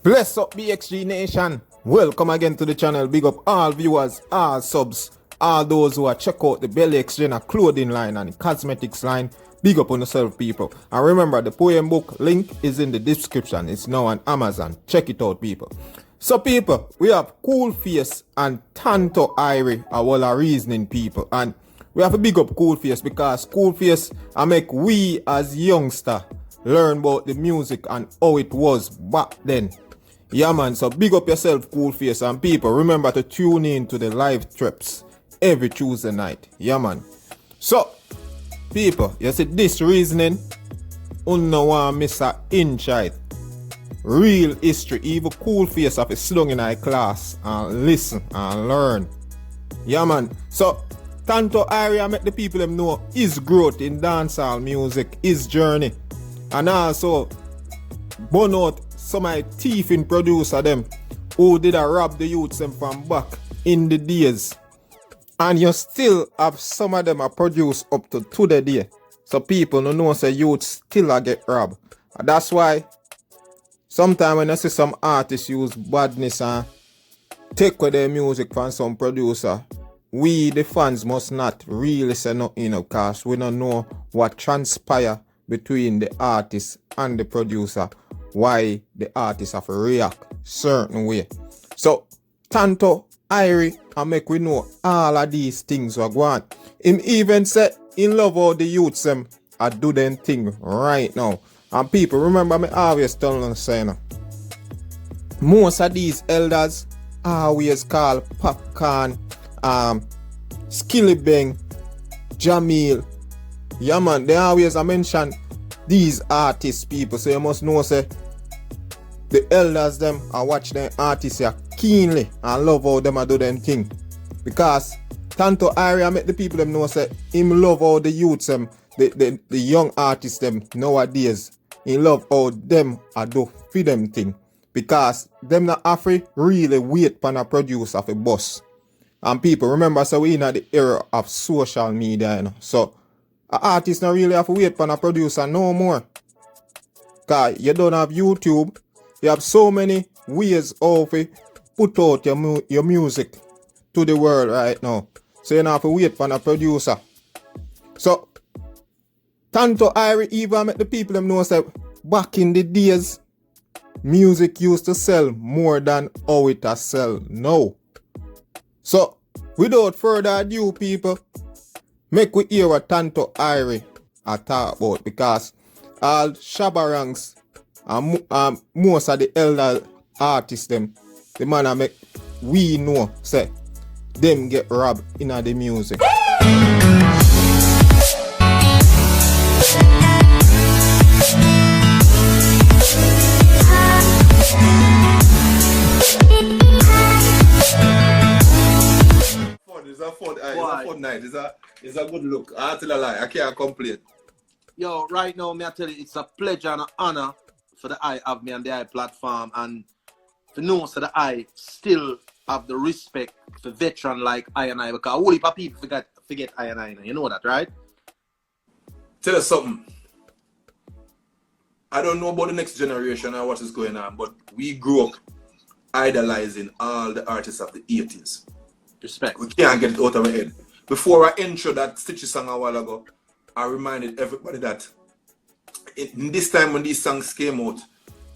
Bless up BXG Nation. Welcome again to the channel. Big up all viewers, all subs, all those who are check out the bellexgennaent clothing line and the cosmetics line. Big up on yourself, people. And remember, the poem book link is in the description. It's now on Amazon. Check it out, people. So, people, we have Koolface and Tonto Irie, our reasoning people. And we have to big up Koolface because Koolface I make we as youngster learn about the music and how it was back then. Yeah, man, so big up yourself, Koolface, and people, remember to tune in to the live trips every Tuesday night. Yeah, man. So, people, you see this reasoning, no one miss a inch it. Real history, even Koolface have a slung in our class and listen and learn. Yeah, man. So, Tonto Irie make the people them know his growth in dancehall music, his journey, and also burn out some of the thieving producer them who did a rob the youths them from back in the days. And you still have some of them are produced up to today. So people don't know say youths still a get robbed. And that's why sometimes when I see some artists use badness and take away their music from some producer, we the fans must not really say nothing, because we don't know what transpire between the artist and the producer, why the artist have to react certain way. So Tonto Irie and make we know all of these things are going. Him even said in love how the youths them are do them thing right now. And people remember me always tell them saying most of these elders always call Popcorn, Skilly Bang, Jamil. Yeah, man, they always mention these artists, people. So you must know, say, the elders them are watch them artists here keenly and love how them are do them thing. Because Tonto Irie make the people them know, say, him love how the youths them, the young artists them nowadays, he love how them are do for them thing. Because them not have to really wait for a producer of a boss. And people remember, so we in the era of social media, you know. So an artist not really have to wait for a producer no more. Because you don't have YouTube. You have so many ways of put out your music to the world right now. So you don't have to wait for a producer. So Tonto Irie even make the people them know, say, back in the days, music used to sell more than how it has sell now. So, without further ado, people, make we hear what Tonto Irie are talk about, because all shabarangs and most of the elder artists them, the man I make we know, say, them get robbed in the music. It's a good look. I tell a lie. I can't complain. Yo, right now, me I tell you, it's a pleasure and an honor for the I have me on the I platform, and for know so the I still have the respect for veteran like I and I, because all the people forget I and I. You know that, right? Tell us something. I don't know about the next generation and what is going on, but we grew up idolizing all the artists of the 80s. Respect. We can't get it out of our head. Before I intro that Stitchy song a while ago, I reminded everybody that in this time when these songs came out,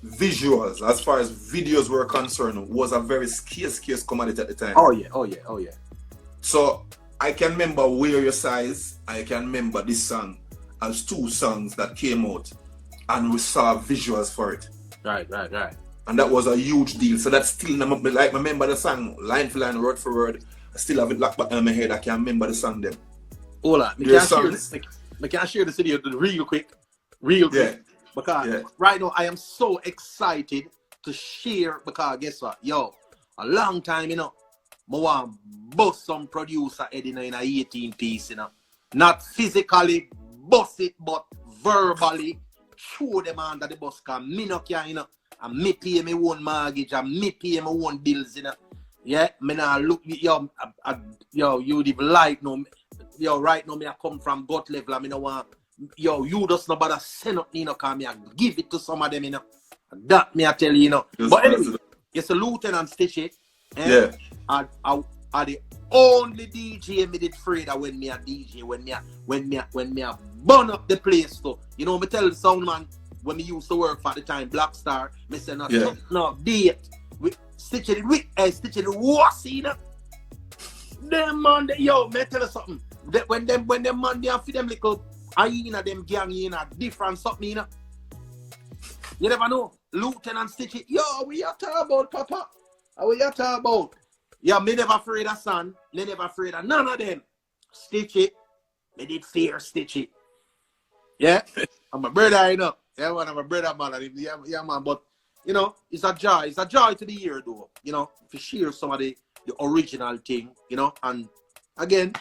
visuals, as far as videos were concerned, was a very scarce commodity at the time. Oh yeah. So I can remember Wear Your Size, I can remember this song as two songs that came out and we saw visuals for it. Right. And that was a huge deal. So that's still, like, I remember the song, line for line, word for word. I still have it locked back in my head. I can't remember the song then. Hold on. I can share this video real quick. Because right now I am so excited to share, because guess what? Yo, a long time, you know, I want to bust some producer head in a 18 piece, you know. Not physically bust it, but verbally show them under the bus. Because me no can, you know, and me pay my own mortgage and me pay my own bills, you know. Yeah, me now look, yo, you live like no, yo, right now me I come from gut level, I mean, no want, yo, you just no bother send up, you know, cause me I give it to some of them, you know. That me I tell you, you know. Just But anyway, honest. it's a Lieutenant Stitchy. Yeah. I the only DJ me did afraid of when me a DJ, when me a burn up the place too. You know, me tell the sound man when me used to work for the time Black Star, me say no date. Stitchy the worst, you know. Them man, yo, me tell you something. When them man they for them little hyena, them gang, you know, different something, you know. You never know. Lieutenant Stitchy, yo, we are talking about, Papa. What you talking about? Yeah, me never afraid of son. Me never afraid of none of them. Stitchy, me did fear Stitchy. Yeah, I'm a brother, you know. Yeah, man, I'm a brother, man. Yeah, man. But you know, it's a joy. It's a joy to the year, though. You know, to share some of the original thing. You know, and again,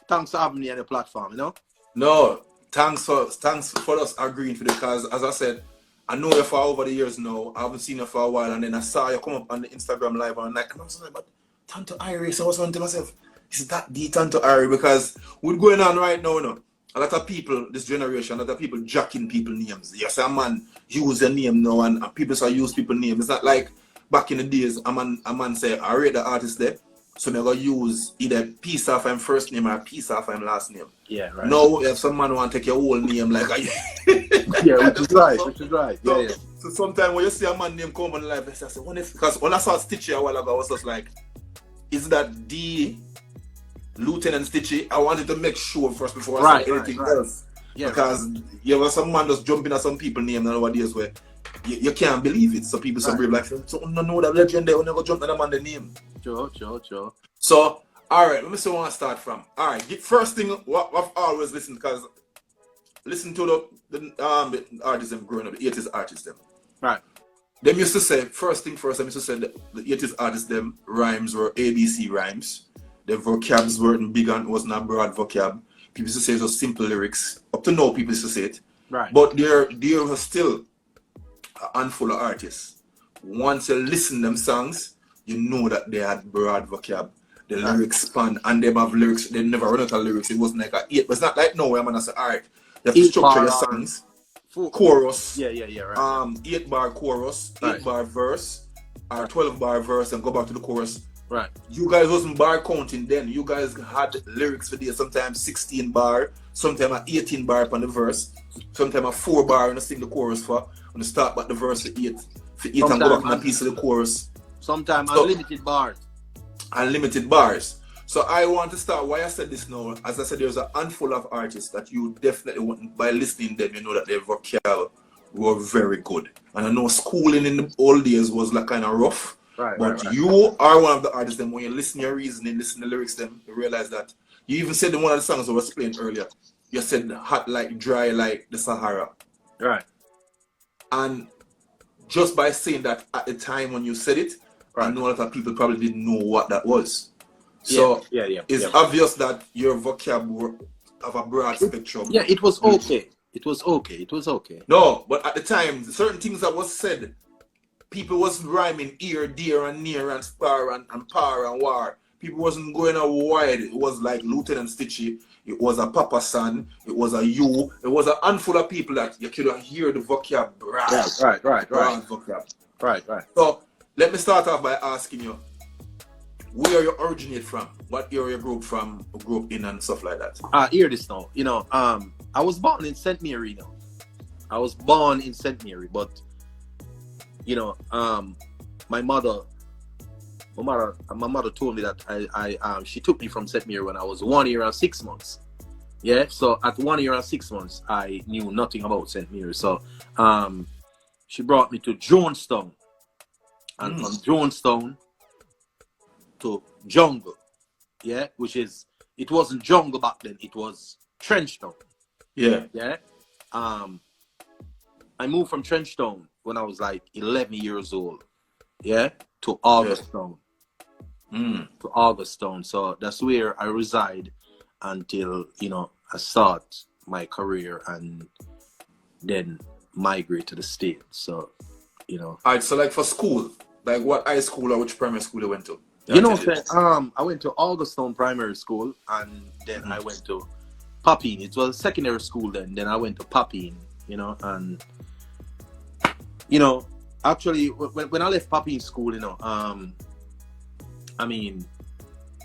thanks for having me on the platform. You know. No, thanks for us agreeing for this, because as I said, I know you for over the years now. I haven't seen you for a while, and then I saw you come up on the Instagram live on night, and I was like, but Tonto Irie. So I was wondering to myself, is that the Tonto Irie? Because what's going on right now, you know, a lot of people, this generation, a lot of people jacking people's names. You say a man use a name now, and people start use people's names. It's not like back in the days, a man say, I rate the artist there, so I'm going to use either piece of him first name or piece of him last name. Yeah, right. Now, if some man want to take your whole name, like, yeah, which is right. So, Yeah. So sometimes when you see a man name come on live, I say, because when I saw Stitchy a while ago, I was just like, is that the Lieutenant Stitchy? I wanted to make sure first before I say anything else. Yeah, because you have some man just jumping at some people's name nowadays where you can't believe it. So people so brave like, so I don't know that legend there, I never jump at a man name. Sure. So, all right, let me see where I start from. All right, first thing, what I've always listened, because listen to the artists them growing up, the 80s artists them. Right. Them used to say, first thing first, them used to say the 80s artists them rhymes were ABC rhymes. The vocabs weren't big and was not broad vocab. People used to say it was simple lyrics. Up to now, people used to say it. Right. But there was still a handful of artists. Once you listen them songs, you know that they had broad vocab. The lyrics span, and they have lyrics. They never run out of lyrics. It wasn't like a 8. But it's not like now where man say, all right, you have to structure your songs. Chorus. Yeah, right. 8 bar chorus, 8 Right. bar verse, or 12 bar verse, and go back to the chorus. Right. You guys wasn't bar counting then. You guys had lyrics for this. Sometimes 16 bar, sometimes a 18 bar upon the verse, sometimes a 4 bar and sing the chorus for. When you start back the verse for 8 and go back on a piece of the chorus. Sometimes unlimited bars. Unlimited bars. So I want to start why I said this now. As I said, there's a handful of artists that you definitely want, by listening to them, you know that their vocab were very good. And I know schooling in the old days was like kind of rough. Right. You are one of the artists then when you listen to your reasoning, listen to the lyrics, then you realize that you even said in one of the songs I was playing earlier, you said hot like dry like the Sahara. Right. And just by saying that at the time when you said it, I know a lot of people probably didn't know what that was. So it's obvious that your vocab were of a broad spectrum. Yeah, it was okay. It was okay. No, but at the time, certain things that was said, people wasn't rhyming ear, dear, and near, and spar, and par, and war. People wasn't going out wide. It was like Lieutenant Stitchy. It was a Papa San. It was a you. It was a handful of people that you could hear the vocab. Right. Vocab. Right. So let me start off by asking you, where you originate from? What area you grew up in and stuff like that? Hear this now. You know, I was born in St. Mary now. I was born in St. Mary, but you know, my mother told me that she took me from St. Mary when I was 1 year and 6 months. Yeah, so at 1 year and 6 months, I knew nothing about St. Mary. So she brought me to Jonestown. And from Jonestown to Jungle, yeah, it wasn't Jungle back then, it was Trenchtown. Yeah. I moved from Trenchtown when I was like 11 years old, yeah, to Augusttown. To Augusttown. So that's where I reside until, you know, I start my career and then migrate to the States. So, you know. Alright, so like for school, like what high school or which primary school you went to? You know, I went to Augusttown Primary School, and then I went to Papine. It was a secondary school then. Then I went to Papine, you know, and you know, Actually, when I left Papi in school, you know, I mean,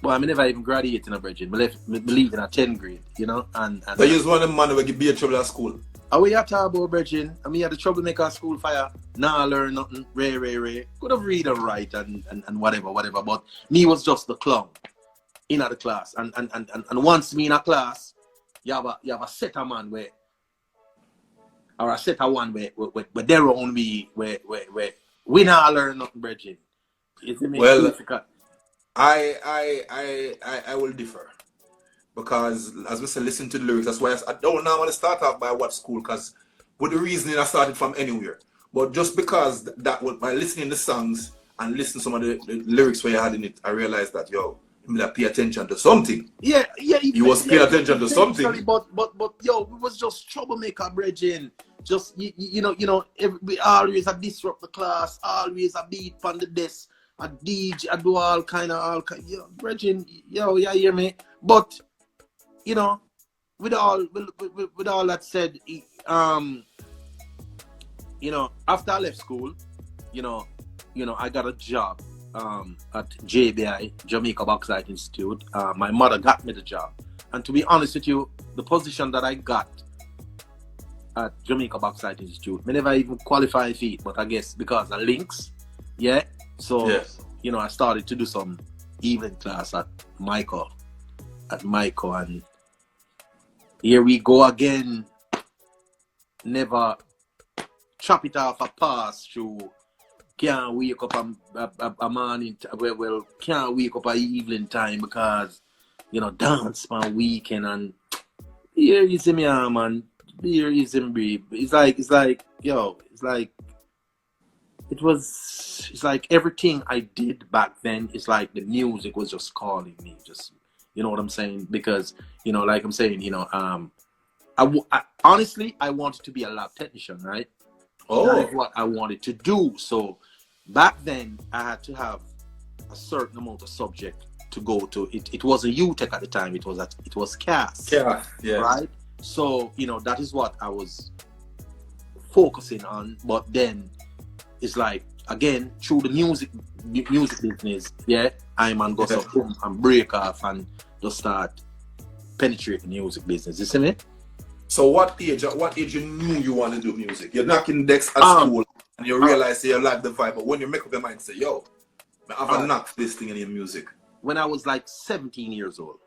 well, I never even graduated in a Bridget. I leaving at 10th grade, you know, and so you was one of the man who would be in trouble at school. How we talk about Bridget? I mean, had the troublemaker at school fire. Nah, learn nothing. Ray. Could have read and write and whatever. But me was just the clown in the class. And once me in a class, you have a set of man where, or a set of one where they're on me where we not learn nothing, Bridget. Well, I will differ. Because, as we say, listen to the lyrics. That's why I don't now want to start off by what school, because with the reasoning I started from anywhere. But just because that by listening to songs and listening to some of the lyrics where you had in it, I realized that, yo, you must pay attention to something. Yeah. You was paying attention to something. But yo, we was just troublemaker, Bridget. Just, you know, we always a disrupt the class, always a beat on the desk, a DJ, I do all kind, yo, Bridget, yo, you hear me? But, you know, with all that said, you know, after I left school, you know, I got a job at JBI, Jamaica Bauxite Institute. My mother got me the job, and to be honest with you, the position that I got at Jamaica Bauxite Institute, I never even qualified for it, but I guess because of links, yeah. So you know, I started to do some evening class at Michael, and here we go again. Never chop it off a pass through. Can't wake up a morning, well, can't wake up a evening time because, you know, dance my weekend, and here is him, yeah, man. Here is him, babe. It's like, yo, it's like everything I did back then, it's like the music was just calling me, just, you know what I'm saying? Because, you know, like I'm saying, you know, I honestly, I wanted to be a lab technician, right? Oh. That is what I wanted to do. So back then, I had to have a certain amount of subject to go to. It wasn't UTech at the time. It was CAS. Yeah. Right? So, you know, that is what I was focusing on. But then, it's like, again, through the music business, yeah, I'm on go boom and break off and just start penetrate the music business. You see me? So what age you knew you want to do music? You're knocking decks at school and you realize you like the vibe, but when you make up your mind and say, yo, I have a knock this thing in your music. When I was like 17 years old.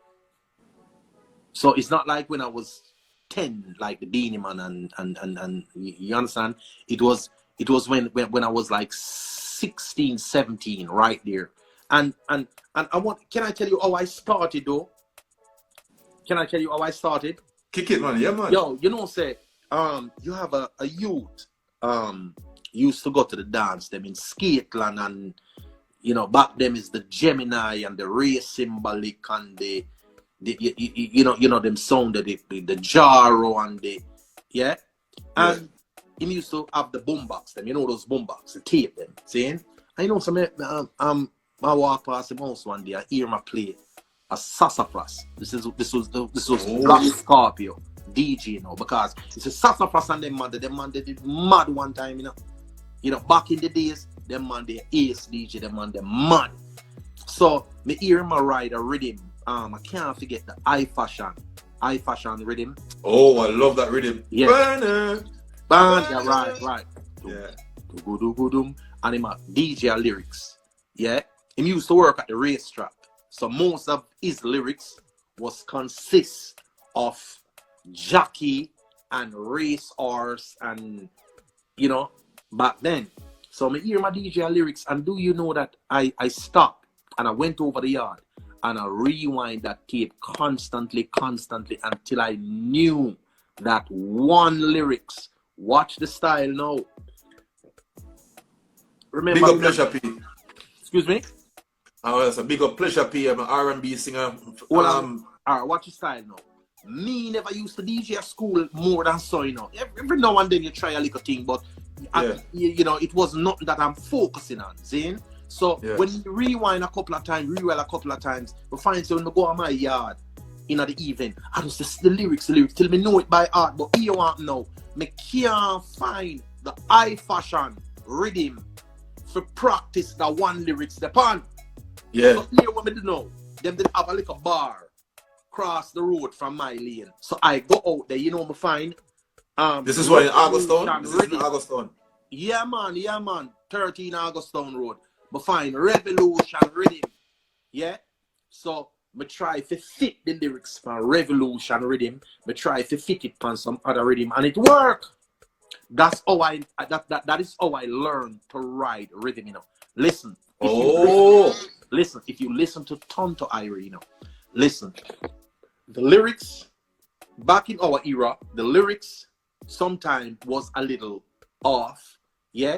So it's not like when I was 10, like the Beanie Man and you understand? It was when I was like 16, 17, right there. And can I tell you how I started though? Can I tell you how I started? Kick it, man. Yeah, man. Yo, you know, say, you have a youth, used to go to the dance, them in Skateland, and, you know, back them is the Gemini and the Ray Symbolic and the you know, them sound, the Jaro and the, yeah? And he used to have the boombox, them, you know, those boombox, the tape, them, seeing? I know some, I walk past the house one day, I hear my play a sassafras. This was Black Scorpio DJ, you know, because it's a sassafras and them man did mad one time, you know, back in the days, them man they ace DJ, them man they mad. So me hear him ride a rhythm. I can't forget the I fashion rhythm. Oh, I love that rhythm. Yeah. Burner. Yeah, right. Yeah. And him a DJ lyrics. Yeah. Him used to work at the racetrack. So most of his lyrics consist of jockey and race horse and, you know, back then. So I hear my DJ lyrics, and do you know that I stopped and I went over the yard and I rewind that tape constantly until I knew that one lyrics. Watch the style now. Remember, big up Pleasure P. Excuse me? It's a big up Pleasure P. I'm an R&B singer. Alright, watch your style now. Me never used to DJ at school more than so, you know. Every now and then you try a little thing, but you know, it was nothing that I'm focusing on, see? So when you rewind a couple of times, we find so when we go on my yard in the evening, I just the lyrics till me know it by heart. But here you want now, me can't find the I fashion rhythm for practice the one lyrics upon. Yeah. So here what me do know, them did have a little bar cross the road from my lane. So I go out there, you know me find. This is what in Augustone? This is in Augustone. Yeah man. 13 Augustone Road. Me find Revolution Rhythm. Yeah. So me try to fit the lyrics from Revolution Rhythm. Me try to fit it on some other rhythm and it work. That's how that is how I learned to ride rhythm, you know. Listen. If you listen to Tonto Irie, you know. Listen. The lyrics back in our era, the lyrics sometimes was a little off, yeah.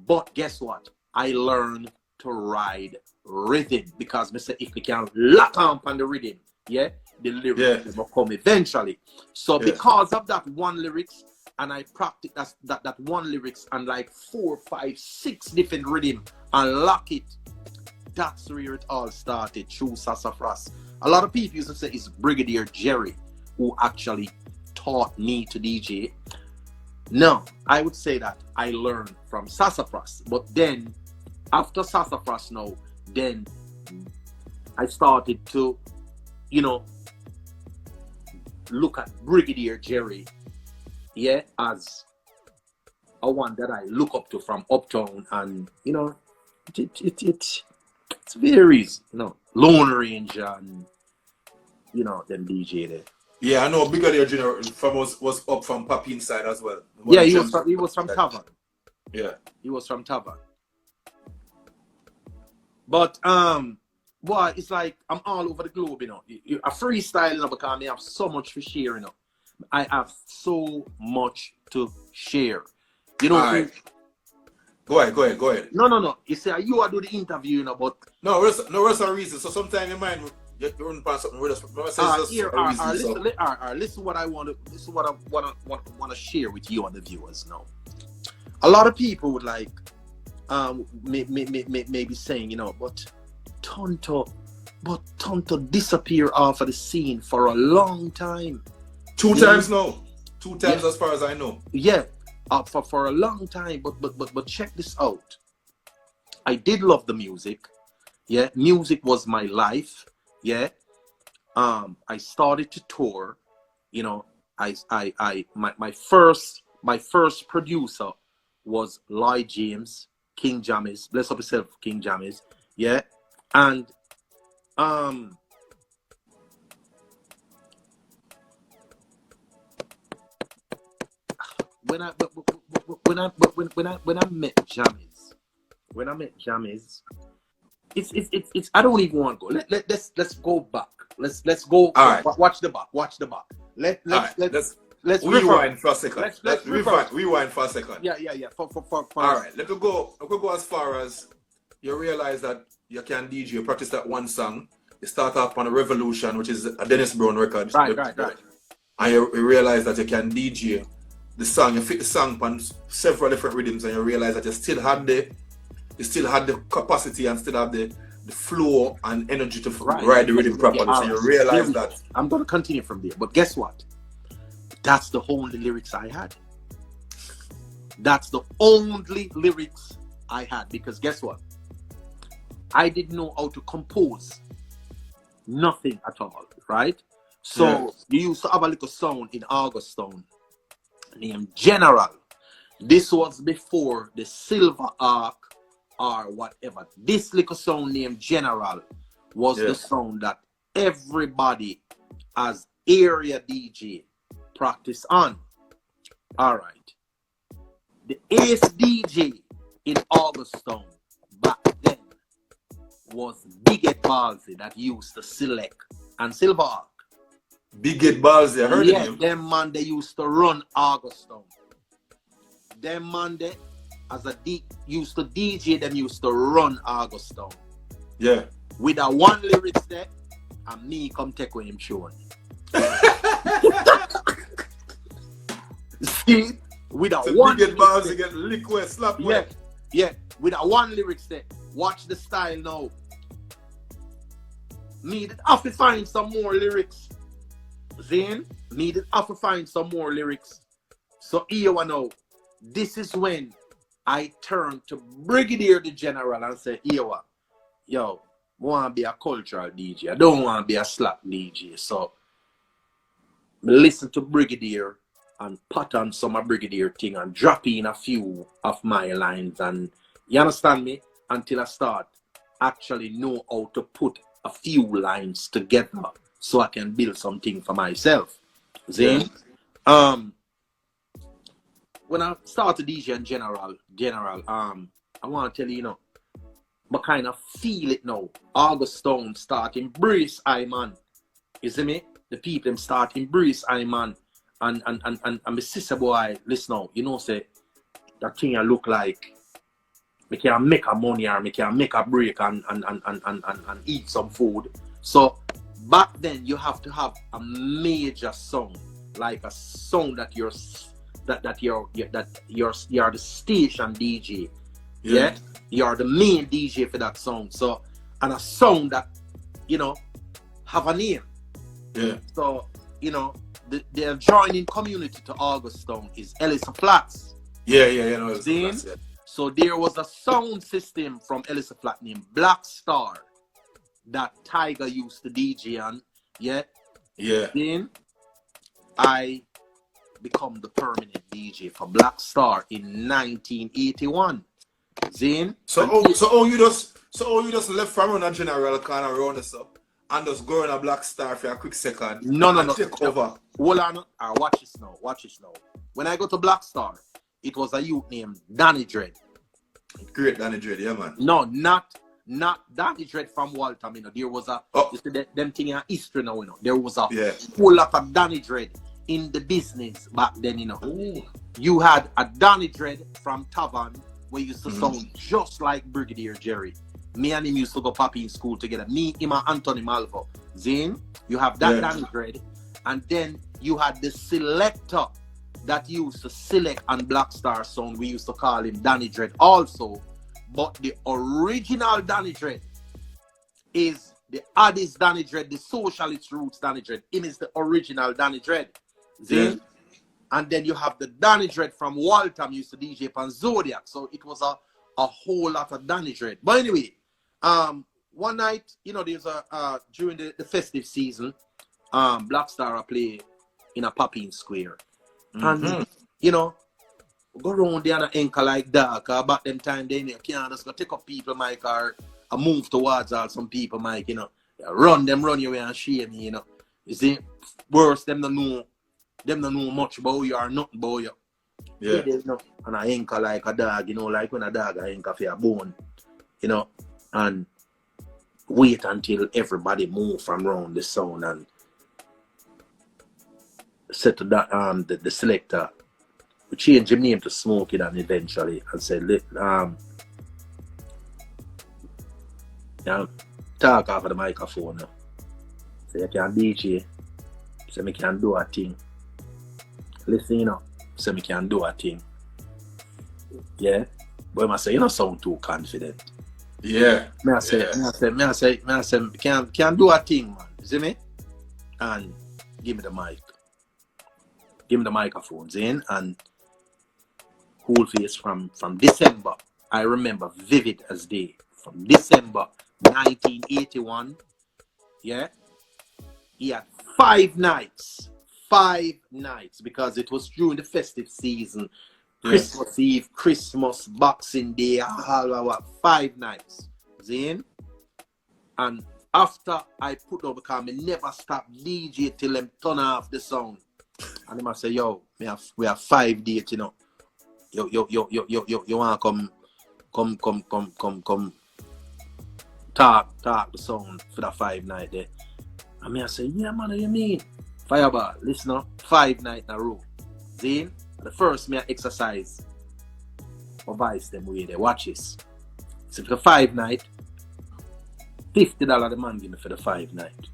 But guess what? I learned to ride rhythm because me say if we can lock on the rhythm, yeah, the lyrics will come eventually. So because of that one lyrics, and I practice that one lyrics and like 4, 5, 6 different rhythm and lock it. That's where it all started through Sassafras. A lot of people used to say it's Brigadier Jerry who actually taught me to DJ. No, I would say that I learned from Sassafras. But then, after Sassafras now, then I started to, you know, look at Brigadier Jerry, yeah, as a one that I look up to from Uptown. And, you know, it varies, you know, Lone Ranger and, you know, them DJ there. Yeah, I know Brigadier General from was up from Papi inside as well. Yeah, he was from Tavern. Yeah. He was from Tavern. But boy, it's like I'm all over the globe, you know. A freestyle, you know, because I have so much to share, you know. I have so much to share. You know, all right. Go ahead. No. You say you are do the interview, you know, but no, there's a reason. So sometimes you mind you run past something with us. Listen what I want to share with you and the viewers now. A lot of people would like maybe saying, you know, but Tonto disappeared off of the scene for a long time. 2 times now. 2 times as far as I know. Yeah. For a long time, but check this out. I did love the music. Yeah, music was my life. Yeah. I started to tour. You know, my first producer was Lloyd James, King Jammys. Bless up yourself, King Jammys. Yeah. And when I met Jammys, it's I don't even want to go. Let's go back. Let's go. All right. Watch the back. Let's rewind for a second. Let's rewind for a second. Yeah. All right. Let me go as far as you realize that you can DJ. You practice that one song. You start off on a Revolution, which is a Dennis Brown record. Right. And you realize that you can DJ the song. You fit the song on several different rhythms, and you realize that you still had the capacity and still have the flow and energy to ride the rhythm properly. So you realize that. I'm going to continue from there. But guess what? That's the only lyrics I had. That's the only lyrics I had. Because guess what? I didn't know how to compose. Nothing at all. Right? So you used to have a little sound in Augustone named General. This was before the Silver Arc or whatever. This little sound named General was the sound that everybody as area DJ practice on. All right. The ace DJ in Augustone back then was Bigget Ballsy that used to select and Silver Arc. Bigget Ballsy, I heard of him. Them man they used to run Augustone. Them man they used to DJ, them used to run Augustone. Yeah. With a one lyrics there, and me come take with him showing. See? With a so one Bigget Ballsy get liquid slap. Yeah. With a one lyrics there. Watch the style now. Me did have to find some more lyrics. Then me did have to find some more lyrics. So here we know. This is when I turned to Brigadier the General and said, yo, I want to be a cultural DJ. I don't want to be a slap DJ. So, I listen to Brigadier and pattern some of Brigadier thing and drop in a few of my lines. And you understand me? Until I start actually know how to put a few lines together so I can build something for myself. See? Yeah. When I started DJ in general, I want to tell you, I kind of feel it now. August Stone start embrace I man. You see me? The people them start embrace I man. And my sister boy, listen now, say that thing I look like me can make a money or me can make a break and eat some food. So back then you have to have a major song, like a song that you're the station DJ. Yeah. You're the main DJ for that song. So and a song that have a name. Yeah. So the adjoining community to August Stone is Elisa Flats. Yeah. Flats, yeah. So there was a sound system from Elisa Flat named Black Star that Tiger used to DJ on. Yeah. Then I become the permanent DJ for Black Star in 1981. Zane. So you just left from around a general kind of around us up and just go on a Black Star for a quick second. No. Take over. Hold on. Watch this now. When I go to Black Star, it was a youth named Danny Dread. Great Danny Dread, yeah man. No, not Danny Dread from Walter. There was them thing in history now. There was a whole lot of Danny Dread in the business back then. Ooh. You had a Danny Dread from Tavern where used to sound just like Brigadier Jerry. Me and him used to go poppy in school together. Me, him, and Anthony Malvo. Zane, you have that Danny Dread, and then you had the selector that used to select on Black Star sound. We used to call him Danny Dread also. But the original Danny Dread is the Addis Danny Dread, the Socialist Roots Danny Dread. Him is the original Danny Dread. Yeah. And then you have the Danny Dread from Walter used to DJ on Zodiac. So it was a whole lot of Danny Dread. But anyway, one night, there's during the festive season, Black Star play in a Popping Square. And go around there and anchor like that. About them time then you can't just go take up people mic or move towards some people mic, run you away and shame me, You see, worse them don't know much about you or nothing about you. Yeah. And I anchor like a dog, like when a dog I anchor for a bone, and wait until everybody move from around the sound and said to that the selector, we changed his name to Smokey and eventually and said, talk off of the microphone now. So you can DJ, so me can do a thing. Listen, so me can do a thing. Yeah? But I say, you don't sound too confident. Yeah. Me I say, can do a thing, man. You see me? And give me the mic. Give me the microphones in and Koolface from December. I remember vivid as day. From December 1981. Yeah. He had 5 nights. 5 nights because it was during the festive season. Christmas Eve, Christmas, Boxing Day, 5 nights. Zane? And after I put over because I never stop DJ till them turn off the sound. And they must say, yo, we have 5 dates, Yo, wanna come talk the sound for the 5 night there. And I say, yeah man, what do you mean? Fireball, listen up, 5 nights in a row. Zane, the first me I exercise or vice them way they watch this. So for the 5 night, $50 the man give me for the 5 night.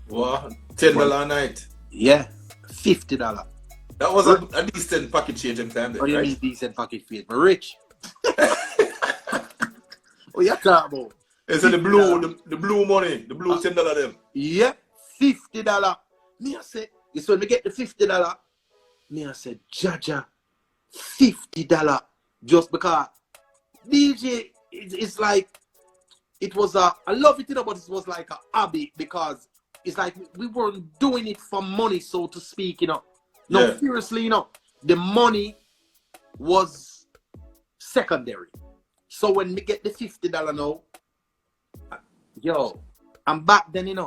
Wow, $10 a night. Yeah, $50. That was a decent pocket change in time. What do you mean decent pocket change? I'm rich. What you talking about? It's the blue money, the blue $10 them. Yeah, $50. Me I say, it's when me get the $50. Me I said, Jaja, $50 just because DJ it's like, it was I love it, but it was like a hobby, because it's like we weren't doing it for money, so to speak, No, seriously, the money was secondary. So when we get the $50 now, and back then,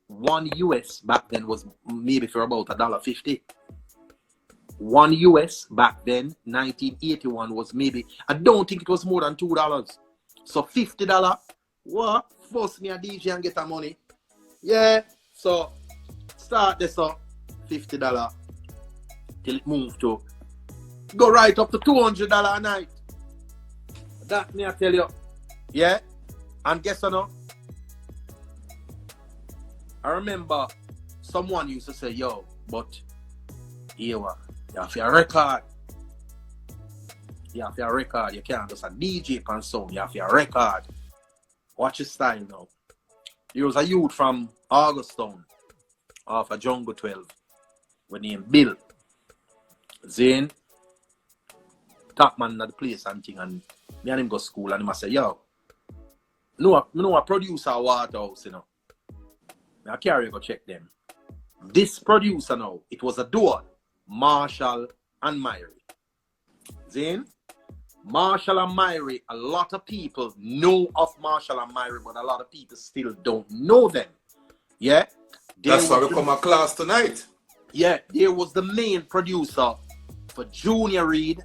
1 US back then was maybe for about $1.50. 1 US back then, 1981, was maybe, I don't think it was more than $2. So $50, what? Force me a DJ and get the money. Yeah, so start this up, $50, till it moved to, go right up to $200 a night. That me I tell you. Yeah, and guess what? I remember someone used to say, yo, but here what? You have your record. You have your record. You can't just a DJ and song. You have your record. Watch your style now. There was a youth from Augustown off a Jungle 12 with named Bill. Zane, top man at the place and thing, and me and him go to school, and him say, yo, no a producer Waterhouse, I carry go check them. This producer now, it was a duo, Marshall and Myrie. Zane, Marshall and Myrie, a lot of people know of Marshall and Myrie, but a lot of people still don't know them. Yeah? That's why we come a class tonight. Yeah, there was the main producer for Junior Reid,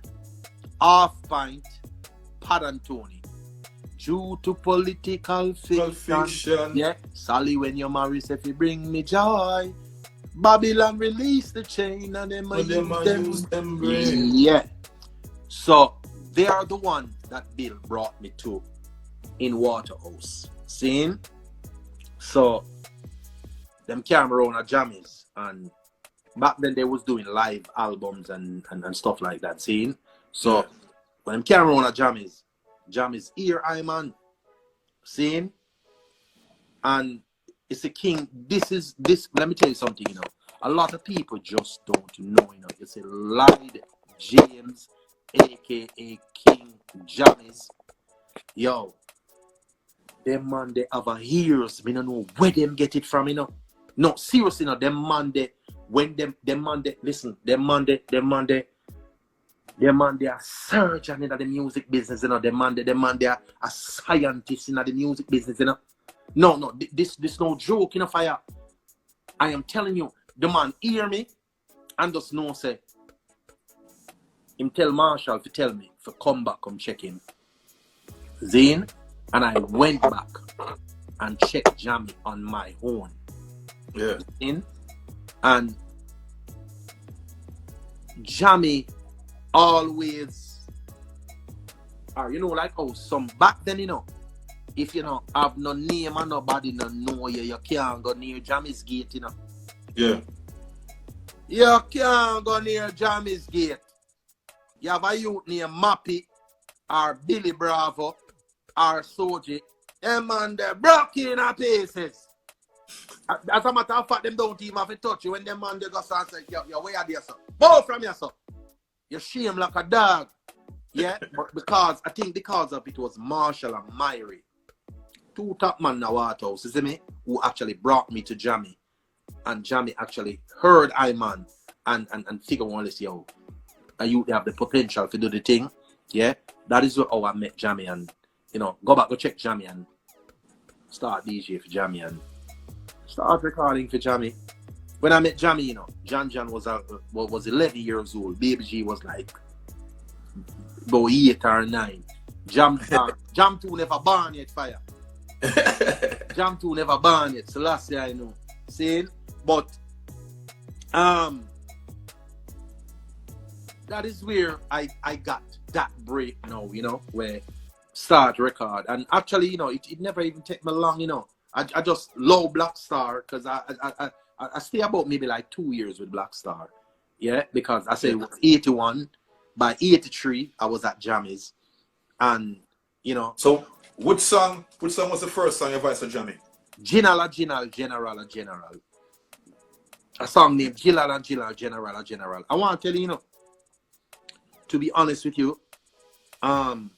Half Pint, Pad and Tony. Due to political fiction. Yeah, Sally, when you marry, say, if you bring me joy, Babylon release the chain and them use them brain. Yeah. So they are the ones that Bill brought me to in Waterhouse. Seeing? So them came around at Jammys, and back then they was doing live albums and stuff like that. Seeing? So when them came around at Jammys here, I man. Seeing? And it's a king. This, let me tell you something, A lot of people just don't know, It's a Lloyd James, aka King Jammys. Yo, them man, they have a years. Me don't know where them get it from, No, seriously, them man, listen, them man, they are surgeon in the music business, Them man, they are a scientist in the music business, No, this no joke, fire. I am telling you, the man hear me and just know, say, him tell Marshall to tell me to come back, come check him. Zane, and I went back and checked Jammy on my own. Yeah. And Jammy always, or like how some back then, if you have no name and nobody no know you can't go near Jammy's gate, Yeah. You can't go near Jammy's gate. You have a youth named Mappy or Billy Bravo or Soji. Them and they broke in a pieces. As a matter of fact, them don't even have to touch you when them man they go and say, yo, where are they, sir? Bow from here, sir. You shame like a dog. Yeah? But because of it was Marshall and Myrie, two top man in the Waterhouse, you see me? Who actually brought me to Jammy. And Jammy actually heard I man and figure one this, yo, you have the potential to do the thing. Yeah? That is how I met Jammy, and go back, go check Jammy and start DJ for Jammy and start recording for Jammy. When I met Jammy, John was 11 years old. Baby G was like about 8 or 9. Jam 2 never born yet, fire. Jam 2 never born yet. So last year I know. Saying, but that is where I got that break now, where start record. And actually, it never even take me long, I just love Black Star because I stay about maybe like 2 years with Black Star. Yeah, because I said it was 81. By 83, I was at Jammys. And, So, which song was the first song you ever for Jammy? General. A song named General. I want to tell you, to be honest with you, I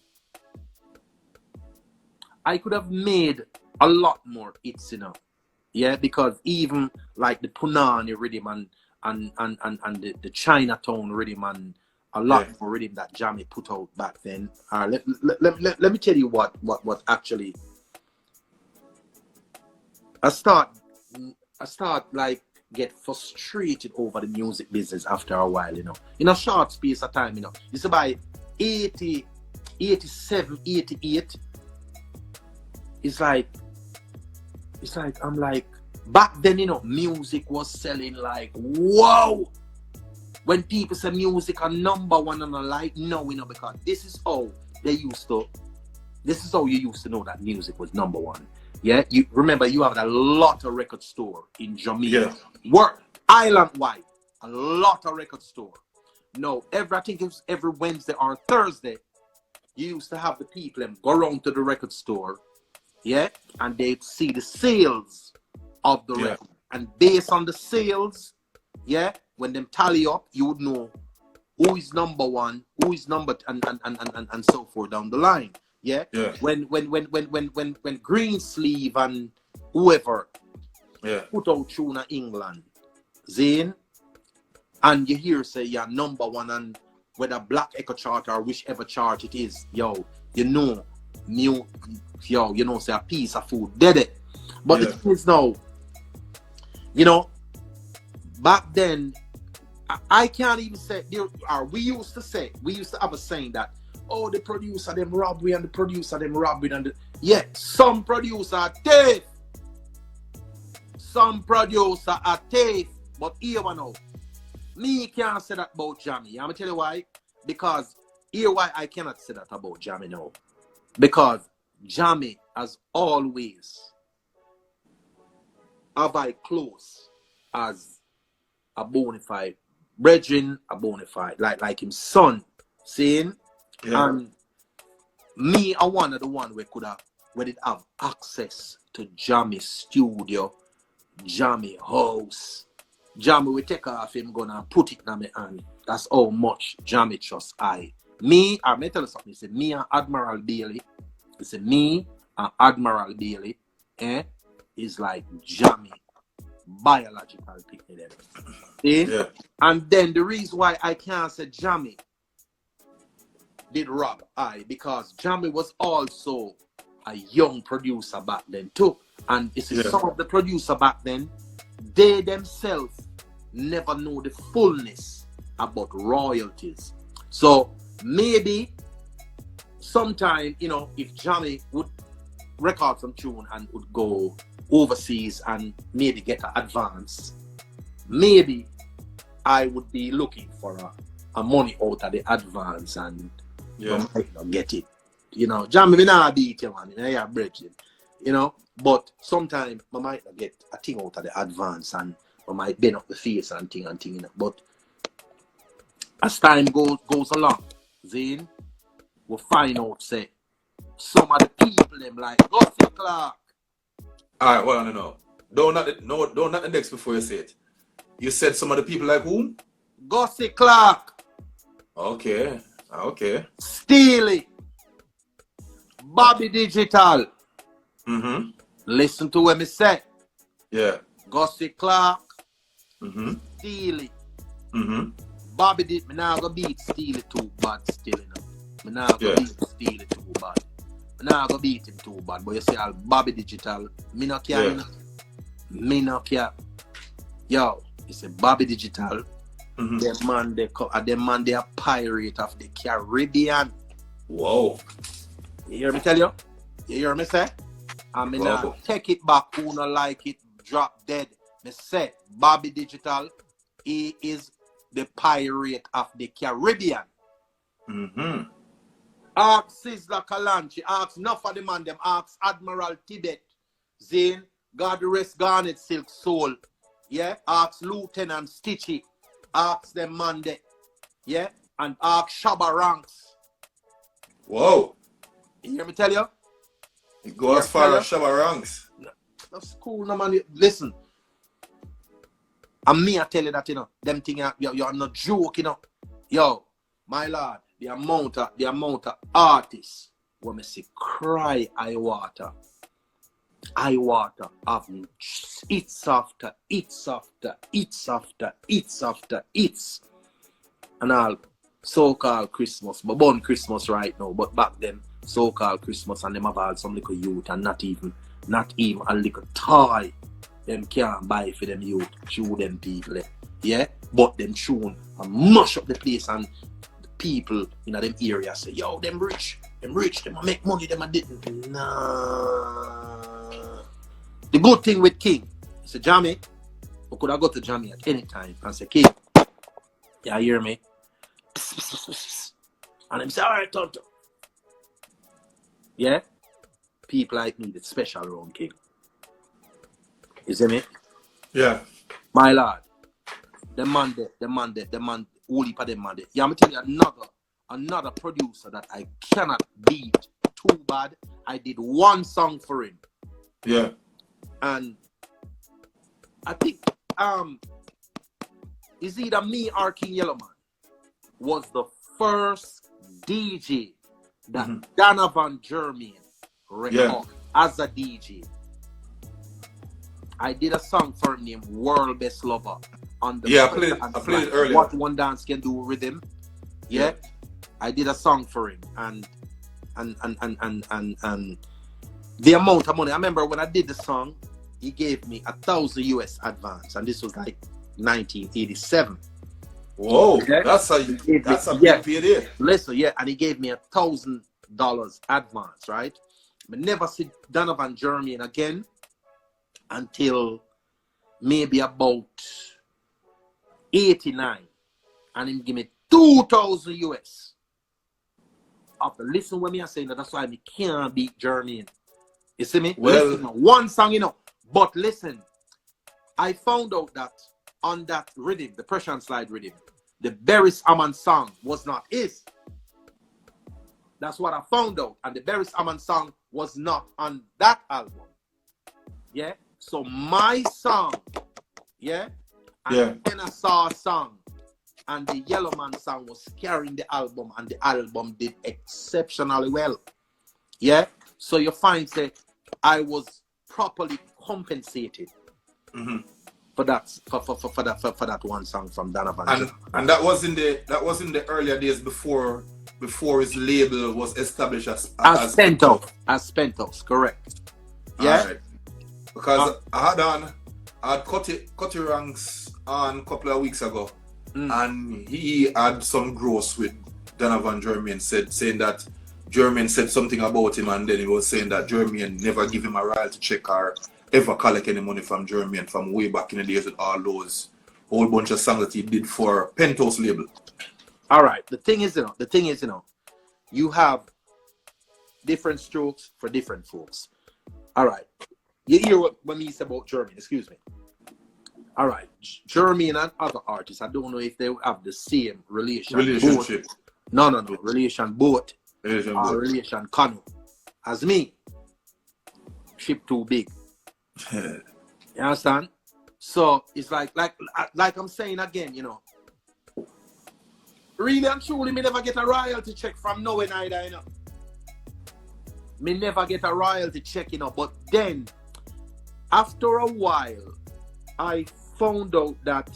could have made a lot more hits, you know. Yeah, because even like the Punani rhythm and the Chinatown rhythm and a lot more rhythm that Jammy put out back then. Let me tell you what actually I start like get frustrated over the music business after a while, you know. In a short space of time, you know. It's about 80, 87, 88. It's like I'm like, back then, you know, music was selling like wow. When people say music are number one and I like, no, you know, because this is how you used to know that music was number one. Yeah, you remember you have a lot of record store in Jamaica. Work island wide, a lot of record store. No, I think it was every Wednesday or Thursday, you used to have the people go around to the record store, yeah, and they'd see the sales of the record. And based on the sales, yeah, when them tally up, you would know who is number one, who is number and so forth down the line. Yeah. When Greensleeve and whoever put out tune in England, Zane, and you hear say number one and whether Black Echo chart or whichever chart it is, you know say a piece of food dead it. But the thing is now, you know, back then I can't even say we used to have a saying that, oh, the producer them robbery and the producer them robbery and some producer are thief. Some producer are thief. But here one now, me can't say that about Jammy. I'm gonna tell you why. Because here why I cannot say that about Jammy now. Because Jammy has always have I close as a bona fide brethren, a bona fide like him son, saying. And me, I one of the one we could have access to Jammy studio, Jammy house. Jammy we take off him gonna put it in my hand. That's how much Jammy trust I. Me, I may tell you something. Say me and Admiral Bailey. Say me and Admiral Bailey, is like Jammy biological picnic them. See? And then the reason why I can't say Jammy did rob because Jammy was also a young producer back then too. And you see some of the producer back then, they themselves never know the fullness about royalties. So maybe sometime, you know, if Jammy would record some tune and would go overseas and maybe get an advance, maybe I would be looking for a money out of the advance and you might not get it. You know, Jammy, me not beat you, man. You know, breaking. You know, but sometimes I might not get a thing out of the advance and I might bend up the face and thing, you know. But as time goes along, Zane, we'll find out, say, some of the people them like Gussie Clark. Alright, well, no. Don't not the next before you say it. You said some of the people like whom? Gussie Clark. Okay. Steely. Bobby Digital. Listen to what me say. Yeah. Gussie Clark. Steely. Bobby did me now go beat Steely too bad still, you know. Me now go beat Steely too bad. Me now go beat him too bad. But you see all Bobby Digital, me no care, you know. Me no care. Yo, you see Bobby Digital. Them man they are pirate of the Caribbean. Whoa. You hear me tell you? You hear me say? I mean now take it back, who no like it, drop dead. Me say Bobby Digital, he is the pirate of the Caribbean. Ask Sizzla Kalanchi, ask enough of the man them, ask Admiral Tibet, Zane, God rest Garnet Silk Soul, ask Lieutenant Stitchy, ask them Monday, and ask Shabba Ranks. Whoa. You hear me tell you? It goes as far as Shabba Ranks. That's cool, no man. Listen. And me I tell you that, you know, them thing you're not joking, you know. Yo, my lord, the amount of artists when me say cry eye water of hits after hits after hits after hits after hits and all so-called Christmas, but born Christmas right now, but back then so-called Christmas and them have all some little youth and not even a little toy them can't buy for them youth, show them people, yeah, but them tune and mash up the place and the people in them area say, yo, them rich, them make money, them didn't. Nah. The good thing with King, he said, Jammy, we could have got to Jammy at any time and say, King, yeah, hear me? And him say, all right, Tonto. Yeah? People like me that's special around King. You see me? Yeah. My lord. The man, holy for them man. Yeah, I'm telling you another producer that I cannot beat too bad. I did one song for him. Yeah. And I think is either me or King Yellowman was the first DJ that Donovan Germain recorded as a DJ. I did a song for him named World Best Lover on the I played it earlier. What One Dance Can Do with him. Yeah. I did a song for him and the amount of money. I remember when I did the song, he gave me $1,000 US advance, and this was like 1987. Whoa, that's a big payday. Listen, and he gave me $1,000 advance, right? But never see Donovan Germain again until maybe about 89, and him give me $2,000 US. After listen when me are saying that's why me can't beat Germain. You see me? Well, listen, one song, But listen, I found out that on that rhythm, the pressure and slide rhythm, the Beres Hammond song was not his. That's what I found out. And the Beres Hammond song was not on that album. Yeah? So my song, and then I saw a song, and the Yellowman song was carrying the album, and the album did exceptionally well. Yeah? So you find that I was properly compensated for that one song from Donovan. And that was in the earlier days before his label was established as Pentos, correct. Yeah. Right. Because I had cut ranks on a couple of weeks ago, and he had some gross with Donovan Germain saying that Germain said something about him, and then he was saying that Germain never give him a royalty check or ever collect any money from Germain from way back in the days with all those whole bunch of songs that he did for Pentos label. All right. The thing is, you have different strokes for different folks. All right. You hear what me say about Germain, excuse me. All right. Germain and other artists, I don't know if they have the same relationship. No. Relation boat. Relation canoe. As me. Ship too big. You understand? So it's like I'm saying again, really and truly, me never get a royalty check from nowhere either, Me never get a royalty check, But then, after a while, I found out that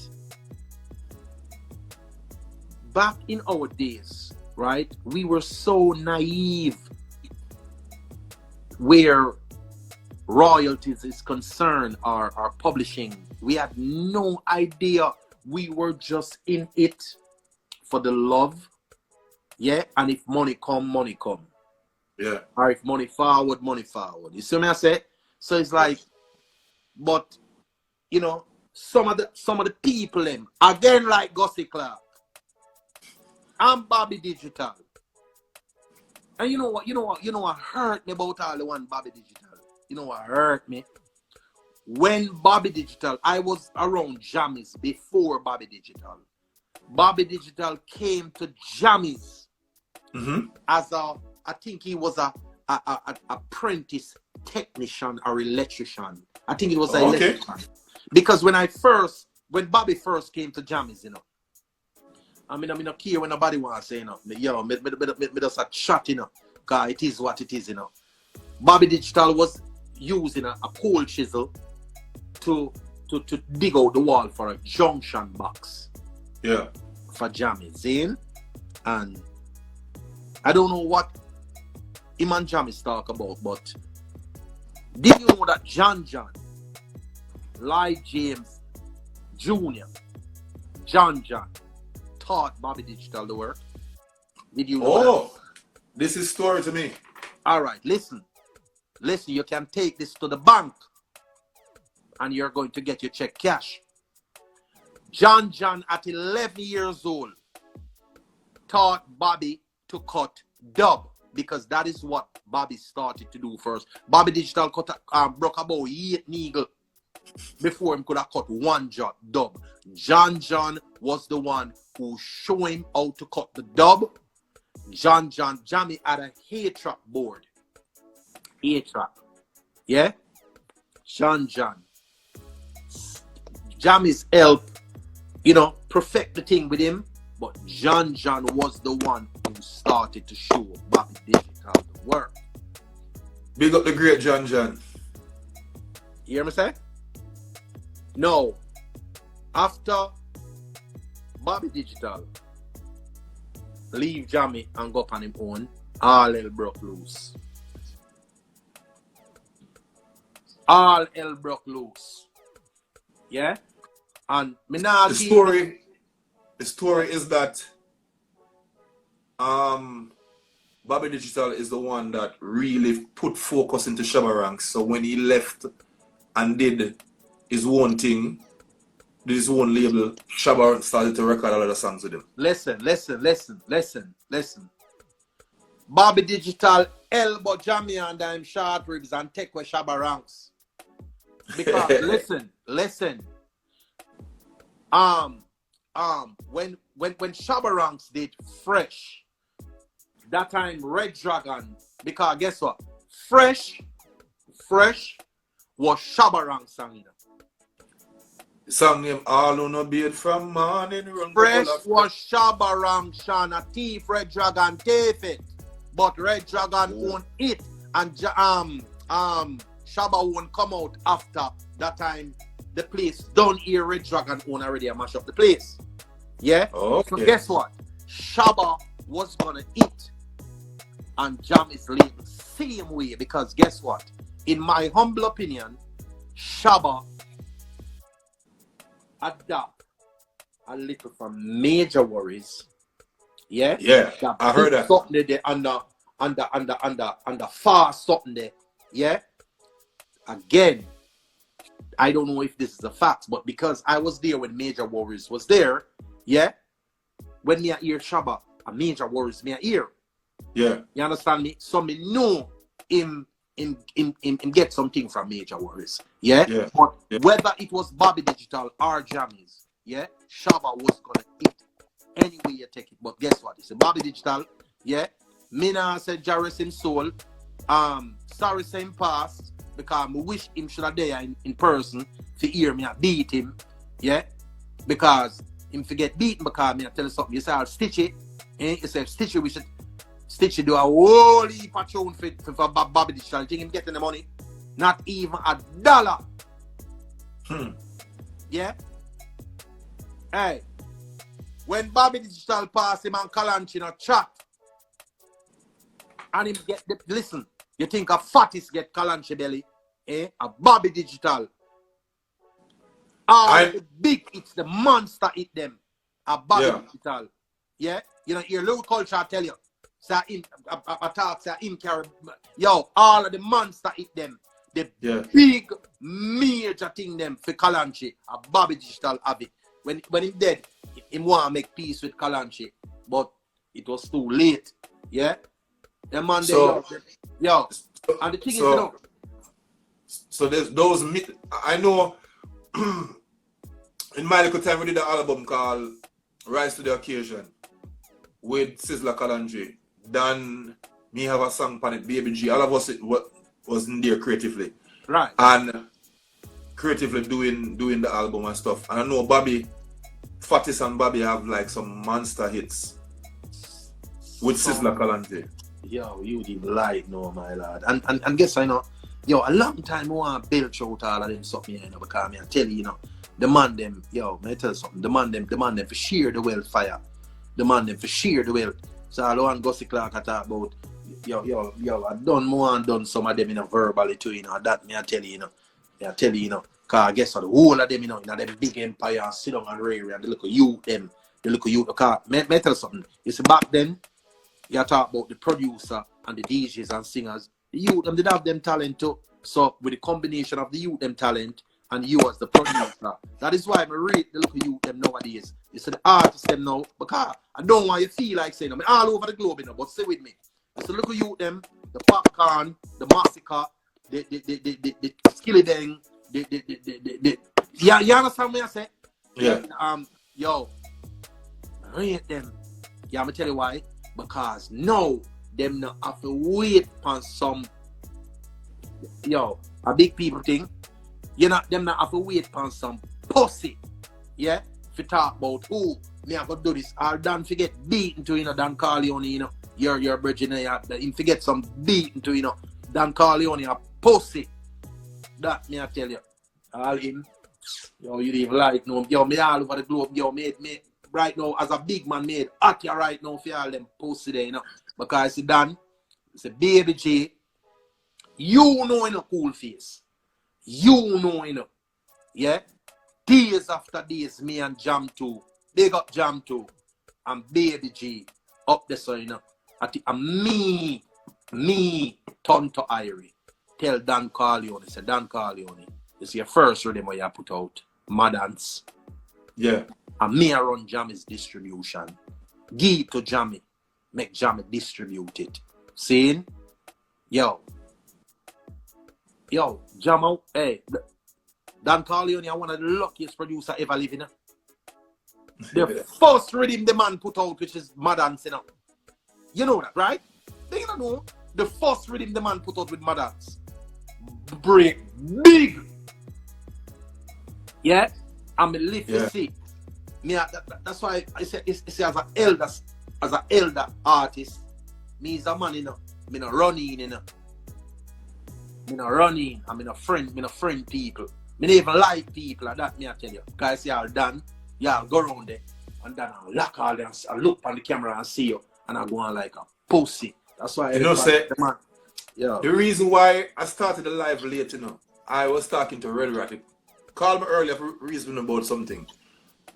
back in our days, right, we were so naive where royalties is concerned or publishing. We had no idea. We were just in it for the love, and if money come, or if money forward. You see what I say? So it's like, but some of the people them again, like Gussie Clark and Bobby Digital, and you know what hurt me about all the one Bobby Digital. You know what hurt me? When Bobby Digital, I was around Jammys before Bobby Digital. Bobby Digital came to Jammys as I think he was a apprentice technician or electrician. I think it was an electrician. Because when Bobby first came to Jammys, I mean, not care when nobody wants to say, you know. Me just a chat, you know. Because it is what it is, you know. Bobby Digital was using a coal chisel to dig out the wall for a junction box. Yeah. For Jammys, in. And I don't know what him and Jammys talk about, but did you know that John, Lloyd James Jr., John, taught Bobby Digital the work? Did you know that? This is story to me. All right, listen, you can take this to the bank and you're going to get your check cash. John at 11 years old taught Bobby to cut dub, because that is what Bobby started to do first. Bobby Digital broke about 8 needle before him could have cut one dub. John was the one who showed him how to cut the dub. Jammy had a A-track board. A-track. Yeah? John. Jammy's help, you know, perfect the thing with him. But John was the one who started to show Bobby Digital the work. Big up the great John. You hear me say? No. After Bobby Digital leave Jammy and go up on his own, all hell broke loose. All hell broke loose. Yeah? And me now the story is that Bobby Digital is the one that really put focus into Shabba Ranks. So when he left and did his own thing, did his own label, Shabba started to record a lot of songs with him. Listen. Bobby Digital elbow Jammy and them short ribs and take with Shabba Ranks. Because listen. When Shabba Ranks did Fresh, that time Red Dragon, because guess what? Fresh was Shabba Ranks song, you know. Song name All On A Beard from Morning Run. Fresh was Shabba Ranks, Sean, a thief, Red Dragon take it. But Red Dragon won't it, and Shabba won't come out after that time. The place don't hear Red Dragon own already and mash up the place. Yeah? Okay. So guess what? Shabba was gonna eat and Jammy's label same way, because guess what? In my humble opinion, Shabba adapt a little from Major Worries. Yeah? Yeah, I heard that. Something there under fast something there. Yeah? Again, I don't know if this is a fact, but because I was there when Major Worries was there, yeah? When me a hear Shabba, a Major Worries me a hear. Yeah. You understand me? So me know him get something from Major Worries. Yeah? But whether it was Bobby Digital or Jammys, yeah, Shabba was gonna eat any way you take it. But guess what? It's a Bobby Digital, yeah. Me nah say Jarvis him soul. Sorry say him past, because I wish him should have there in person to hear me beat him, yeah. Because him forget beating, because me I tell you something. You say I'll stitch it, and you say stitch it, we should stitch it, do a whole heap of tune for Bobby Digital. Think him getting the money? Not even $1. Yeah. Hey, when Bobby Digital pass him and Kalanchi in a chat, and him get the, listen, you think a fatties get Kalanchi belly, a Bobby Digital. The big, it's the monster eat them. A Bobby Digital. Yeah? You know, your little culture I tell you. Say him I talk, say him carry. Yo, all of the monster eat them. The big major thing them for Kalanchi, a Bobby Digital have it. When he dead, he want to make peace with Kalanchi, but it was too late. Yeah? The man so, yo, and the thing is, you know. So there's those, I know in my little time we did an album called Rise to the Occasion with Sizzla Kalanchi. Then me have a song on it, Baby G. All of us wasn't there creatively. Right. And creatively doing the album and stuff. And I know Bobby Fatis and Bobby have like some monster hits with Sizzla Kalante. Yo, you did like no, my lad. And guess I know, yo, a long time I want to belch out all of them something, you know, because I tell you, you know, the man them, yo, may I tell you something, the man them for sheer the wealth fire. The man them for sheer the wealth. So I don't Gussie Clark I talk about, yo, I done more and done some of them, you know, verbally too, you know, that me I tell you, you know. I tell you, you know, because I guess the whole of them, you know, them big empire sit down and rare and they look at you, them, they look at you, because, may I tell you something, you see back then, you talk about the producer and the DJs and singers. The youth them did have them talent too. So with the combination of the youth them talent and you as the producer, that is why I rate the look of youth them nowadays. You see the artists them now, because I don't want you to feel like saying them all over the globe, you know, but stay with me. You see the look of youth them, the popcorn, the massacre, the skilly dang, yeah, you understand what I say? Yeah. Yo, I rate them. Yeah, I'm gonna tell you why. Because now them not have to wait on some a big people thing. Them not have to wait on some pussy. Yeah? If you talk about who me I gonna do this, or Dan forget beaten to, you know, Dan Corleone, you know, your virgin, him forget some beaten to, you know, Dan Corleone a pussy. That me I tell you. All him. Yo, you didn't like no. Yo, me all over the globe, yo, me right now, as a big man made at you right now for all them pussy there, you know. Because it's done, it's a baby J. You know, in a Koolface. You know, you know. Yeah? Days after days, me and Jam 2, big up Jam 2, and baby G up there, so you know. And me, Tonto Irie, tell Dan Corleone, say, Dan Corleone, this is your first rhythm where you put out, Madance. Yeah. And me I run Jammy's distribution. Give it to Jammy. Make Jammy distribute it. Seeing? Yo, Jammo, hey, Dan Corleone, one of the luckiest producer ever living. The first rhythm the man put out, which is Madance, you know. You know that, right? They don't know. The first rhythm the man put out with Madance. Break big. Yeah? I'm a lift see. That's why I say as an elder artist, me is a man, you know. Me no running, you know. Me no running. I'm in a friend people. Me never even like people like that, me I tell you. Because y'all done, y'all go around there and then I lock all them, I look on the camera and see you and I go on like a pussy. That's why you know, say, the man. Yeah. The reason why I started the live late, you know, I was talking to Red Rat. He called me earlier for reasoning about something.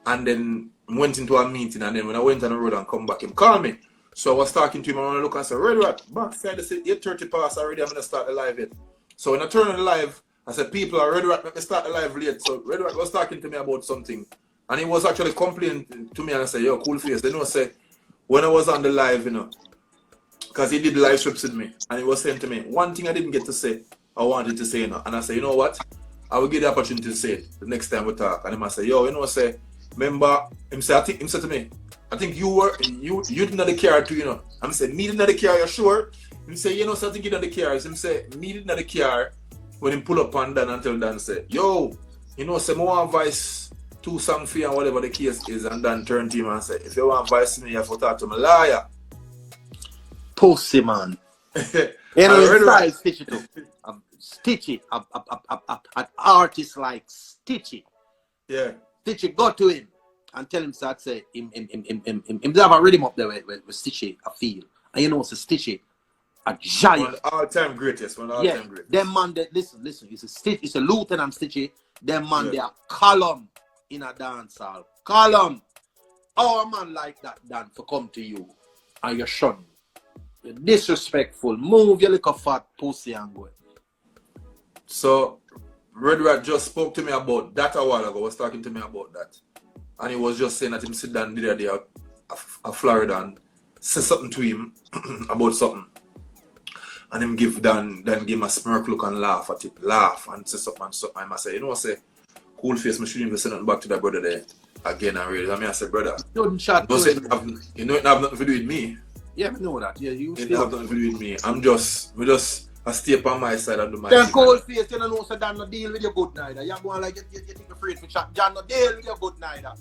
And then went into a meeting, and then when I went on the road and come back, him called me. So I was talking to him and I look and say, Red Rat, backside they said 8:30 past already, I'm gonna start the live yet. So when I turned on the live, I said, people are Red Rat, let me start the live late. So Red Rat was talking to me about something. And he was actually complaining to me and I said, yo, Koolface, they know say when I was on the live, you know, because he did live strips with me, and he was saying to me, one thing I didn't get to say, I wanted to say, you know. And I said, you know what? I will get the opportunity to say it the next time we talk. And he must say, yo, you know, say, remember, him said to me, I think you didn't know the car too, you know. I'm saying, me didn't know the car, you sure? Him say, you know, so I think you know the car. Him say, me didn't know the car when him pull up on Dan and tell Dan, say, yo, you know, say, I want voice 2 songs for you and whatever the case is. And Dan turned to him and said, if you want voice me, you have to talk to my lawyer. Pussy, man. You know, it's style Stitchy too. Stitchy. An artist like Stitchy. Yeah. Stitchy, go to him and tell him that say him have a rhythm up there with Stitchy I feel. And you know it's a Stitchy, a giant. One all-time greatest. Greatest. Them man that listen, it's a Lieutenant Stitchy. Them man they are column in a dancehall. Column. Oh, a man like that Dan for come to you and you're shun. You're disrespectful. Move your little fat pussy and go. So Red Rat just spoke to me about that a while ago. Was talking to me about that. And he was just saying that him sit down the other day at Florida and say something to him about something. And him give Dan give him a smirk look and laugh at it. Laugh and say something and something. I say, you know, I say, Koolface, I shouldn't even say nothing back to that brother there again and really. I mean, I said, brother, you know it have nothing to do with me. Yeah, I know that. Yeah, you it have nothing to do with me. I stay up on my side and do my thing. Then Koolface, you know, so Dan no deal with your good neither. You're going like you think afraid for chat. John no deal with your good neither.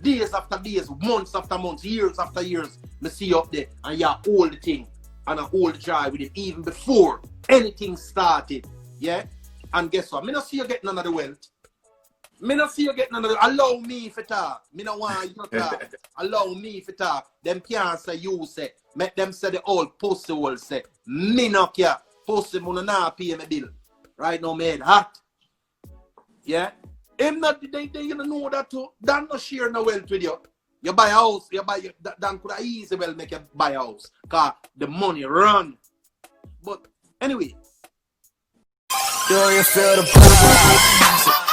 Days after days, months after months, years after years, me see you up there and you hold the thing and I hold the joy with it even before anything started. Yeah? And guess what? Me not see you get none of the wealth. Me not see you get none of the allow me for talk. Me not want you to talk. Allow me for talk. Them can't say you say. Make them say the old pussy will say. Me not care. Pussy will not pay me bill. Right now, me head hot. Yeah? Him not, they you know that too. Dan not share no wealth with you. You buy a house, Dan could have easy well make you buy a house. Cause the money run. But anyway. Do you feel the